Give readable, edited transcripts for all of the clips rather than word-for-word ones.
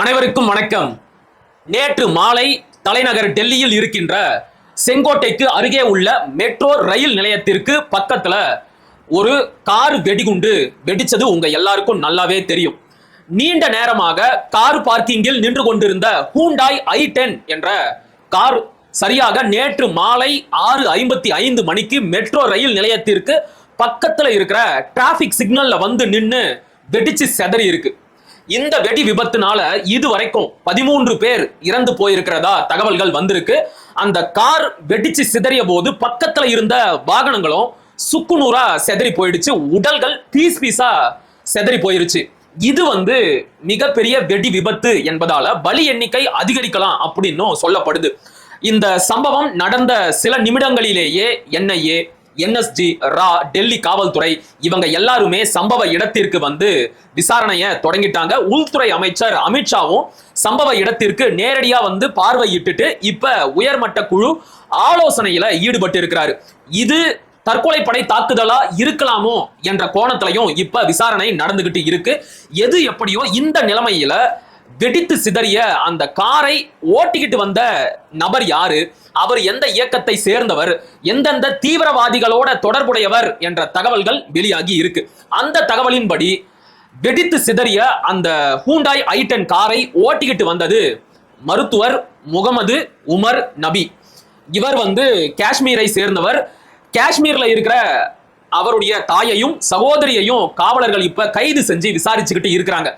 அனைவருக்கும் வணக்கம். நேற்று மாலை தலைநகர் டெல்லியில் இருக்கின்ற செங்கோட்டைக்கு அருகே உள்ள மெட்ரோ ரயில் நிலையத்திற்கு பக்கத்துல ஒரு கார் வெடிகுண்டு வெடிச்சது உங்க எல்லாருக்கும் நல்லாவே தெரியும். நீண்ட நேரமாக கார் பார்க்கிங்கில் நின்று கொண்டிருந்த ஹூண்டாய் i10 என்ற கார் சரியாக நேற்று மாலை 6:55 மணிக்கு மெட்ரோ ரயில் நிலையத்திற்கு பக்கத்துல இருக்கிற டிராபிக் சிக்னல்ல வந்து நின்று வெடிச்சு செதறி இருக்கு. இந்த வெடி விபத்துனால இதுவரைக்கும் 13 பேர் இறந்து போயிருக்கிறதா தகவல்கள் வந்திருக்கு. அந்த கார் வெடிச்சு சிதறிய போது பக்கத்துல இருந்த வாகனங்களும் சுக்குநூறா செதறி போயிடுச்சு. உடல்கள் பீஸ் பீஸா செதறி போயிருச்சு. இது மிகப்பெரிய வெடி விபத்து என்பதால பலி எண்ணிக்கை அதிகரிக்கலாம் அப்படின்னு சொல்லப்படுது. இந்த சம்பவம் நடந்த சில நிமிடங்களிலேயே NIA, NSG, ரா, டெல்லி காவல்துறை இவங்க எல்லாருமே சம்பவ இடத்திற்கு விசாரணையை தொடங்கிட்டாங்க. உள்துறை அமைச்சர் அமித்ஷாவும் சம்பவ இடத்திற்கு நேரடியா பார்வையிட்டுட்டு இப்ப உயர்மட்ட குழு ஆலோசனையில ஈடுபட்டு இருக்கிறாரு. இது தற்கொலைப்படை தாக்குதலா இருக்கலாமோ என்ற கோணத்திலையும் இப்ப விசாரணை நடந்துகிட்டு இருக்கு. எது எப்படியோ இந்த நிலைமையில வெடித்து சிதறிய அந்த காரை ஓட்டிக்கிட்டு வந்த நபர் யாரு, அவர் எந்த இயக்கத்தை சேர்ந்தவர், எந்தெந்த தீவிரவாதிகளோட தொடர்புடையவர் என்ற தகவல்கள் வெளியாகி இருக்கு. அந்த தகவலின்படி வெடித்து சிதறிய அந்த ஹூண்டாய் i10 காரை ஓட்டிக்கிட்டு வந்தது மருத்துவர் முகமது உமர் நபி. இவர் காஷ்மீரை சேர்ந்தவர். காஷ்மீர்ல இருக்கிற அவருடைய தாயையும் சகோதரியையும் காவலர்கள் இப்ப கைது செஞ்சு விசாரிச்சுக்கிட்டு இருக்கிறாங்க.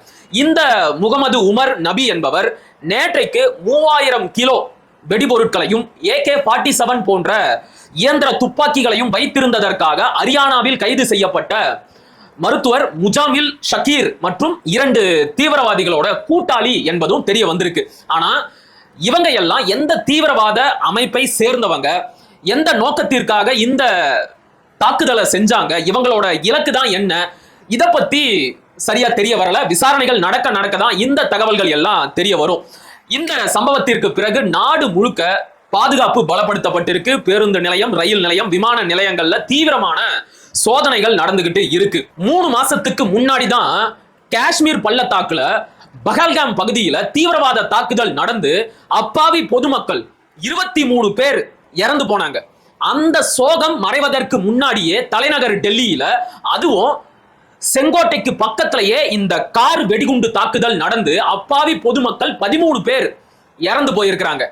இந்த முகமது உமர் நபி என்பவர் நேற்றைக்கு 3000 கிலோ வெடிபொருட்களையும் AK-47 போன்ற இயந்திர துப்பாக்கிகளையும் வைத்திருந்ததற்காக ஹரியானாவில் கைது செய்யப்பட்ட மருத்துவர் முஜாமில் ஷக்கீர் மற்றும் 2 தீவிரவாதிகளோட கூட்டாளி என்பதும் தெரிய வந்திருக்கு. ஆனா இவங்க எல்லாம் எந்த தீவிரவாத அமைப்பை சேர்ந்தவங்க, எந்த நோக்கத்திற்காக இந்த தாக்குதலை செஞ்சாங்க, இவங்களோட இலக்கு தான் என்ன, இத பத்தி சரியா தெரிய வரல. விசாரணைகள் நடக்க தான் இந்த தகவல்கள் எல்லாம் தெரிய வரும். இந்த சம்பவத்திற்கு பிறகு நாடு முழுக்க பாதுகாப்பு பலப்படுத்தப்பட்டிருக்கு. பேருந்து நிலையம், ரயில் நிலையம், விமான நிலையங்கள்ல தீவிரமான சோதனைகள் நடந்துகிட்டு இருக்கு. 3 மாசத்துக்கு முன்னாடி தான் காஷ்மீர் பள்ளத்தாக்குல பஹல்காம் பகுதியில தீவிரவாத தாக்குதல் நடந்து அப்பாவி பொதுமக்கள் 23 பேர் இறந்து போனாங்க. அந்த சோகம் மறைவதற்கு முன்னாடியே தலைநகர் டெல்லியில, அதுவும் செங்கோட்டைக்கு பக்கத்திலேயே இந்த கார் வெடிகுண்டு தாக்குதல் நடந்து அப்பாவி பொதுமக்கள் 13 பேர் இறந்து போயிருக்கிறாங்க.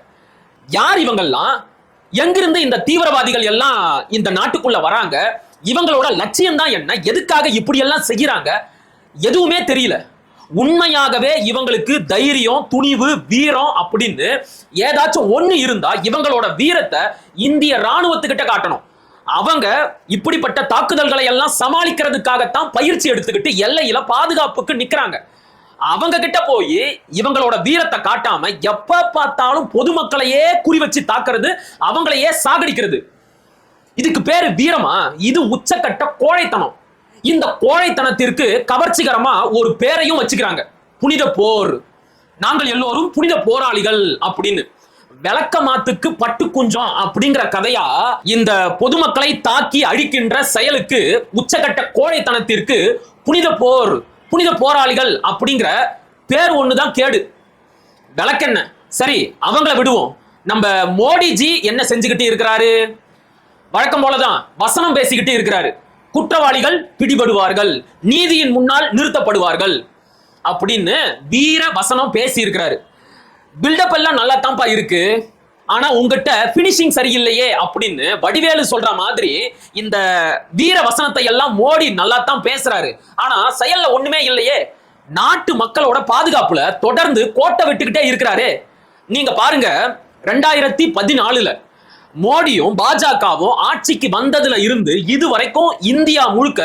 யார் இவங்கெல்லாம்? எங்கிருந்து இந்த தீவிரவாதிகள் எல்லாம் இந்த நாட்டுக்குள்ள வராங்க? இவங்களோட லட்சியம் தான் என்ன? எதுக்காக இப்படி எல்லாம் செய்யறாங்க? எதுவுமே தெரியல. உண்மையாகவே இவங்களுக்கு தைரியம், துணிவு, வீரம் அப்படின்னு ஏதாச்சும் ஒண்ணு இருந்தா இவங்களோட வீரத்தை இந்திய ராணுவத்துக்கிட்ட காட்டணும். அவங்க இப்படிப்பட்ட தாக்குதல்களை எல்லாம் சமாளிக்கிறதுக்காகத்தான் பயிற்சி எடுத்துக்கிட்டு எல்லையில பாதுகாப்புக்கு நிக்கிறாங்க. அவங்க கிட்ட போய் இவங்களோட வீரத்தை காட்டாம எப்ப பார்த்தாலும் பொதுமக்களையே குறி வச்சு தாக்குறது, அவங்களையே சாகடிக்கிறது. இதுக்கு பேரு வீரமா? இது உச்சக்கட்ட கோழைத்தனம். இந்த கோழைத்தனத்திற்கு கவர்ச்சிகரமா ஒரு பேரையும் வச்சுக்கிறாங்க, புனித போர். நாங்கள் எல்லோரும் புனித போராளிகள் அப்படின்னு. விளக்கமாத்துக்கு பட்டு குஞ்சம் அப்படிங்கிற கதையா இந்த பொதுமக்களை தாக்கி அழிக்கின்ற செயலுக்கு, உச்சகட்ட கோழைத்தனத்திற்கு புனித போர், புனித போராளிகள் அப்படிங்கிற பேர் ஒண்ணுதான் கேடு. விளக்கென்ன? சரி, அவங்கள விடுவோம். நம்ம மோடிஜி என்ன செஞ்சுக்கிட்டு இருக்கிறாரு? வழக்கம் போலதான் வசனம் பேசிக்கிட்டு இருக்கிறாரு. குற்றவாளிகள் பிடிபடுவார்கள், நீதியின் முன்னால் நிறுத்தப்படுவார்கள் அப்படின்னு வீர வசனம் பேசி இருக்கிறாரு. பில்டப் எல்லாம் நல்லா தான்ப்பா இருக்கு, ஆனா உங்ககிட்ட பினிஷிங் சரியில்லையே அப்படின்னு வடிவேலு சொல்ற மாதிரி இந்த வீர வசனத்தை எல்லாம் மோடி நல்லா தான் பேசுறாரு, ஆனா செயல்ல ஒண்ணுமே இல்லையே. நாட்டு மக்களோட பாதுகாப்புல தொடர்ந்து கோட்டை விட்டுக்கிட்டே இருக்கிறாரு. நீங்க பாருங்க, 2014 மோடியும் பாஜகவும் ஆட்சிக்கு வந்ததுல இருந்து இதுவரைக்கும் இந்தியா முழுக்க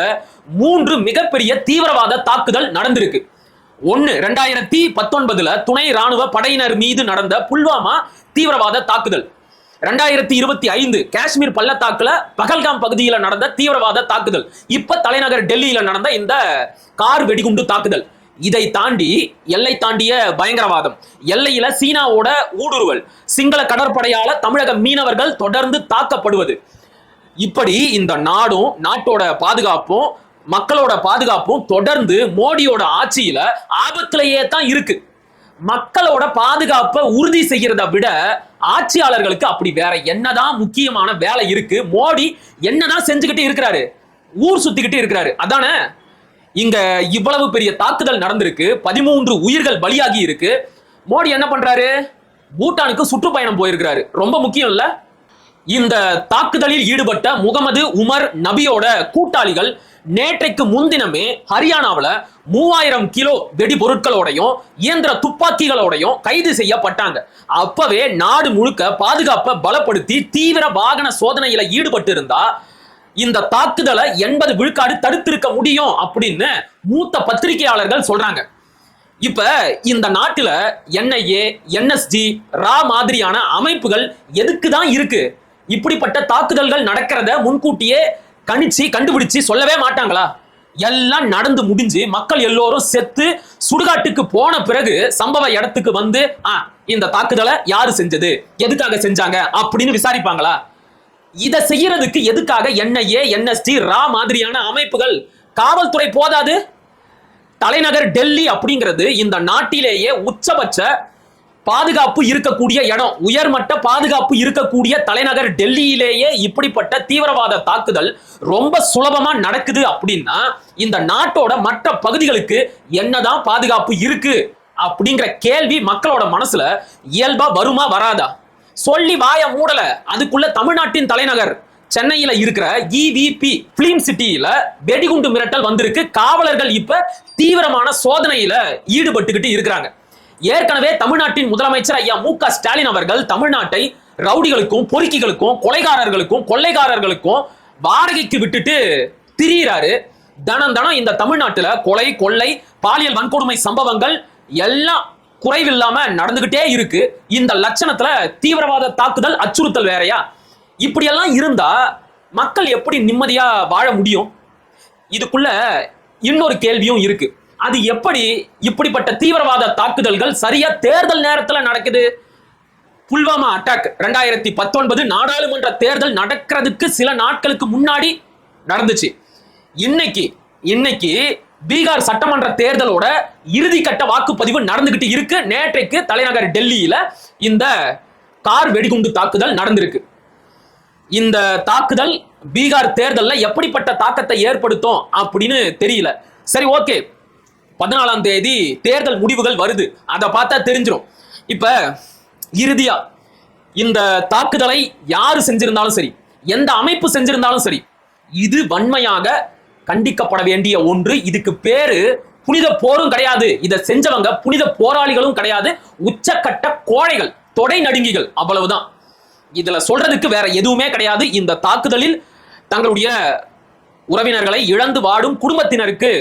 3 மிகப்பெரிய தீவிரவாத தாக்குதல் நடந்திருக்கு. 1 2019 துணை ராணுவ படையினர் மீது நடந்த புல்வாமா தீவிரவாத தாக்குதல். 2025 காஷ்மீர் பள்ளத்தாக்குல பஹல்காம் பகுதியில் நடந்த தீவிரவாத தாக்குதல். இப்ப தலைநகர் டெல்லியில நடந்த இந்த கார் வெடிகுண்டு தாக்குதல். இதை தாண்டி எல்லை தாண்டிய பயங்கரவாதம், எல்லையில சீனாவோட ஊடுருவல், சிங்கள கடற்படையால தமிழக மீனவர்கள் தொடர்ந்து தாக்கப்படுவது, இப்படி இந்த நாடும் நாட்டோட பாதுகாப்பும் மக்களோட பாதுகாப்பும் தொடர்ந்து மோடியோட ஆட்சியில ஆபத்திலேயே தான் இருக்கு. மக்களோட பாதுகாப்பை உறுதி செய்யறதை விட ஆட்சியாளர்களுக்கு அப்படி வேற என்னதான் முக்கியமான வேலை இருக்கு? மோடி என்னதான் செஞ்சுக்கிட்டு இருக்கிறாரு? ஊர் சுத்திக்கிட்டு இருக்கிறாரு, அதானே? இங்க இவ்வளவு பெரிய தாக்குதல் நடந்திருக்கு, 13 உயிர்கள் பலியாகி இருக்கு. மோடி என்ன பண்றாரு? பூட்டானுக்கு சுற்றுப்பயணம் போயிருக்கிறாரு. ரொம்ப முக்கியம் இல்ல? இந்த தாக்குதலில் ஈடுபட்ட முகமது உமர் நபியோட கூட்டாளிகள் நேற்றைக்கு முன்தினமே ஹரியானாவில் 3000 கிலோ வெடிபொருட்களோடையும் இயந்திர துப்பாக்கிகளோடையும் கைது செய்யப்பட்டாங்க. அப்பவே நாடு முழுக்க பாதுகாப்பை பலப்படுத்தி தீவிர வாகன சோதனையில ஈடுபட்டு இருந்தா இந்த தாக்குதலை 80 விழுக்காடு தடுத்திருக்க முடியும் அப்படின்னு மூத்த பத்திரிகையாளர்கள் சொல்றாங்க. இப்ப இந்த நாட்டுல NIA, NSG, ரா மாதிரியான அமைப்புகள் எதுக்கு தான் இருக்கு? இப்படிப்பட்ட தாக்குதல்கள் நடக்கிறத முன்கூட்டியே கணிச்சு கண்டுபிடிச்சு சொல்லவே மாட்டாங்களா? எல்லாம் நடந்து முடிஞ்சு மக்கள் எல்லோரும் செத்து சுடுகாட்டுக்கு போன பிறகு சம்பவ இடத்துக்கு வந்து இந்த தாக்குதலை யாரு செஞ்சது, எதுக்காக செஞ்சாங்க அப்படின்னு விசாரிப்பாங்களா? இதை செய்யறதுக்கு எதுக்காக NIA, NSG, ரா மாதிரியான அமைப்புகள்? காவல்துறை போதாது? தலைநகர் டெல்லி அப்படிங்கிறது இந்த நாட்டிலேயே உச்சபட்ச பாதுகாப்பு இருக்கக்கூடிய இடம். உயர்மட்ட பாதுகாப்பு இருக்கக்கூடிய தலைநகர் டெல்லியிலேயே இப்படிப்பட்ட தீவிரவாத தாக்குதல் ரொம்ப சுலபமா நடக்குது அப்படின்னா இந்த நாட்டோட மற்ற பகுதிகளுக்கு என்னதான் பாதுகாப்பு இருக்கு அப்படிங்கிற கேள்வி மக்களோட மனசுல இயல்பா வருமா வராதா? சொல்லி வாய மூடல. அதுக்குள்ள தமிழ்நாட்டின் தலைநகர் சென்னையில இருக்கிற EVP பிலிம் சிட்டியில வெடிகுண்டு மிரட்டல் வந்திருக்கு. காவலர்கள் இப்ப தீவிரமான சோதனையில ஈடுபட்டுக்கிட்டு இருக்கிறாங்க. ஏற்கனவே தமிழ்நாட்டின் முதலமைச்சர் ஐயா மு.க. ஸ்டாலின் அவர்கள் தமிழ்நாட்டை ரவுடிகளுக்கும் பொறுக்கிகளுக்கும் கொலைகாரர்களுக்கும் கொள்ளைக்காரர்களுக்கும் வாடகைக்கு விட்டுட்டு திரியிறாரு. தனம் இந்த தமிழ்நாட்டுல கொலை, கொள்ளை, பாலியல் வன்கொடுமை சம்பவங்கள் எல்லாம் குறைவில்லாம நடந்துகிட்டே இருக்கு. இந்த லட்சணத்துல தீவிரவாத தாக்குதல் அச்சுறுத்தல் வேறையா? இப்படியெல்லாம் இருந்தா மக்கள் எப்படி நிம்மதியா வாழ முடியும்? இதுக்குள்ள இன்னொரு கேள்வியும் இருக்கு. அது எப்படி இப்படிப்பட்ட தீவிரவாத தாக்குதல்கள் சரியா தேர்தல் நேரத்தில் நடக்குது? புல்வாமா அட்டாக் 2019 நாடாளுமன்ற தேர்தல் நடக்கிறதுக்கு சில நாட்களுக்கு முன்னாடி நடந்துச்சு. இன்னைக்கு பீகார் சட்டமன்ற தேர்தலோட இறுதிக்கட்ட வாக்குப்பதிவு நடந்துகிட்டு இருக்கு. நேற்றைக்கு தலைநகர் டெல்லியில இந்த கார் வெடிகுண்டு தாக்குதல் நடந்திருக்கு. இந்த தாக்குதல் பீகார் தேர்தலில் எப்படிப்பட்ட தாக்கத்தை ஏற்படுத்தும் அப்படின்னு தெரியல. சரி, ஓகே, 14ஆம் தேதி தேர்தல் முடிவுகள் வருது, அதை பார்த்தா தெரிஞ்சிடும். இப்ப இறுதியா இந்த தாக்குதலை யாரு செஞ்சிருந்தாலும் சரி, எந்த அமைப்பு செஞ்சிருந்தாலும் சரி, இது வன்மையாக கண்டிக்கப்பட வேண்டிய ஒன்று. இதுக்கு பேரு புனித போரும் கிடையாது. இதை செஞ்சவங்க புனித போராளிகளும் கிடையாது. உச்சக்கட்ட கோழைகள், தொடை நடுங்கிகள், அவ்வளவுதான். இதுல சொல்றதுக்கு வேற எதுவுமே கிடையாது. இந்த தாக்குதலில் தங்களுடைய உறவினர்களை இழந்து வாடும் குடும்பத்தினருக்கு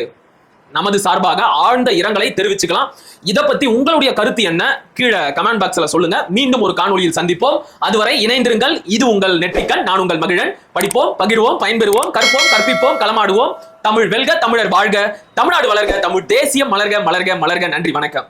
நமது சார்பாக ஆழ்ந்த இரங்கலை தெரிவிச்சுக்கலாம். இதை பத்தி உங்களுடைய கருத்து என்ன? கீழே கமெண்ட் பாக்ஸ்ல சொல்லுங்க. மீண்டும் ஒரு காணொலியில் சந்திப்போம். அதுவரை இணைந்திருங்கள். இது உங்கள் நெற்றிக்கண். நான் உங்கள் மகிழன். படிப்போம், பகிர்வோம், பயன்பெறுவோம், கற்போம், கற்பிப்போம், களமாடுவோம். தமிழ் வெல்க, தமிழர் வாழ்க, தமிழ்நாடு வளர்க, தமிழ் தேசியம் மலர்க, மலர்க, மலர்க. நன்றி, வணக்கம்.